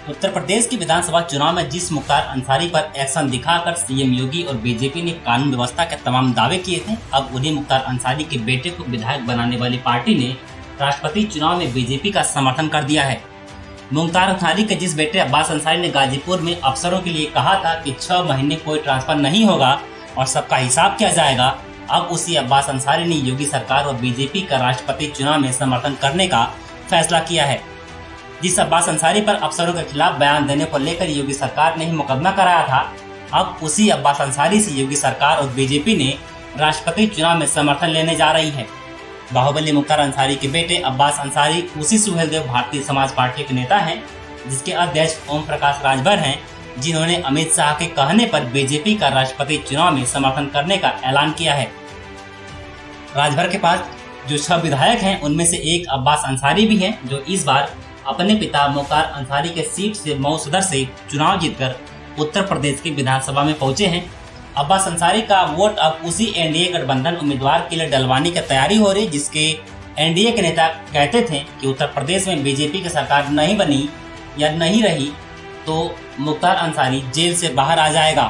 उत्तर प्रदेश की विधानसभा चुनाव में जिस मुख्तार अंसारी पर एक्शन दिखाकर सीएम योगी और बीजेपी ने कानून व्यवस्था के तमाम दावे किए थे, अब उन्हीं मुख्तार अंसारी के बेटे को विधायक बनाने वाली पार्टी ने राष्ट्रपति चुनाव में बीजेपी का समर्थन कर दिया है। मुख्तार अंसारी के जिस बेटे अब्बास अंसारी ने गाजीपुर में अफसरों के लिए कहा था कि 6 महीने कोई ट्रांसफर नहीं होगा और सबका हिसाब किया जाएगा, अब उसी अब्बास अंसारी ने योगी सरकार और बीजेपी का राष्ट्रपति चुनाव में समर्थन करने का फैसला किया है। जिस अब्बास अंसारी पर अफसरों के खिलाफ बयान देने को लेकर योगी सरकार ने ही मुकदमा कराया था, अब उसी अब्बास अंसारी से योगी सरकार और बीजेपी ने राष्ट्रपति चुनाव में समर्थन लेने जा रही है। बाहुबली मुख्तार अंसारी के बेटे अब्बास अंसारी उसी सुहेलदेव भारतीय समाज पार्टी के नेता हैं, जिसके अध्यक्ष ओम प्रकाश राजभर हैं, जिन्होंने अमित शाह के कहने पर बीजेपी का राष्ट्रपति चुनाव में समर्थन करने का ऐलान किया है। राजभर के पास जो 6 विधायक हैं, उनमें से एक अब्बास अंसारी भी हैं, जो इस बार अपने पिता मुख्तार अंसारी के सीट से मऊ सदर से चुनाव जीतकर उत्तर प्रदेश की विधानसभा में पहुंचे हैं। अब्बास अंसारी का वोट अब उसी एनडीए गठबंधन उम्मीदवार के लिए डलवाने की तैयारी हो रही, जिसके एनडीए के नेता कहते थे कि उत्तर प्रदेश में बीजेपी की सरकार नहीं बनी या नहीं रही तो मुख्तार अंसारी जेल से बाहर आ जाएगा।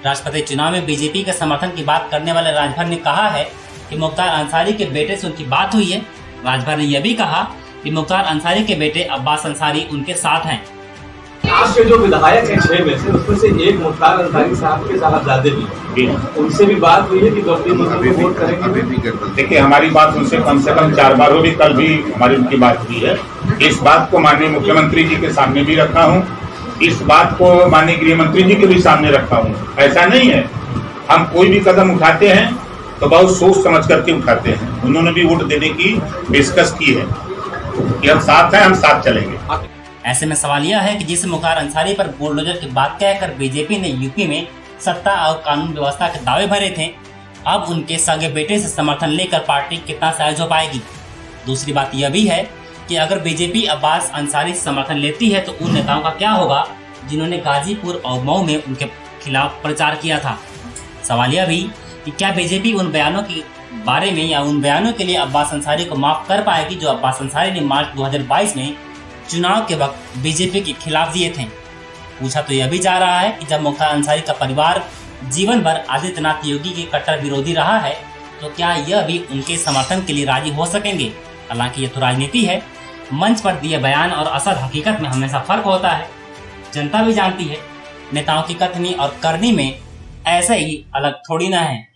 राष्ट्रपति चुनाव में बीजेपी के समर्थन की बात करने वाले राजभर ने कहा है कि मुख्तार अंसारी के बेटे से उनकी बात हुई है। राजभर ने यह भी कहा कि मुख्तार अंसारी के बेटे अब्बास अंसारी उनके साथ हैं। आपके जो विधायक हैं 6 में से, उसमें से एक मुख्तार अंसारी साहब के साहबजादे भी, उनसे भी बात हुई है कि वोट करेंगे। देखिए, हमारी बात उनसे कम से कम 4 बार हुई, कल भी हमारी उनकी बात हुई है। इस बात को माननीय मुख्यमंत्री जी के सामने भी रखा हूँ, इस बात को माननीय गृह मंत्री जी के भी सामने रखा हूँ। ऐसा नहीं है, हम कोई भी कदम उठाते हैं तो बहुत सोच समझ करके उठाते हैं। उन्होंने भी वोट देने की पेशकश की है कि हम साथ हैं, हम साथ चलेंगे। ऐसे में सवाल यह है कि जिस मुख्तार अंसारी पर बुलडोजर की बात कहकर बीजेपी ने यूपी में सत्ता और कानून व्यवस्था के दावे भरे थे, अब उनके सगे बेटे से समर्थन लेकर पार्टी कितना सहज हो पाएगी। दूसरी बात यह भी है कि अगर बीजेपी अब्बास अंसारी से समर्थन लेती है तो उन नेताओं का क्या होगा जिन्होंने गाजीपुर और मऊ में उनके खिलाफ प्रचार किया था। सवाल यह भी कि क्या बीजेपी उन बयानों के बारे में या उन बयानों के लिए अब्बास अंसारी को माफ कर पाएगी जो अब्बास अंसारी ने मार्च 2022 में चुनाव के वक्त बीजेपी के खिलाफ दिए थे। पूछा तो यह भी जा रहा है कि जब मुख्तार अंसारी का परिवार जीवन भर आदित्यनाथ योगी के कट्टर विरोधी रहा है तो क्या यह भी उनके समर्थन के लिए राजी हो सकेंगे। हालांकि यह तो राजनीति है, मंच पर दिए बयान और असल हकीकत में हमेशा फर्क होता है। जनता भी जानती है, नेताओं की कथनी और करनी में ऐसा ही अलग थोड़ी ना है।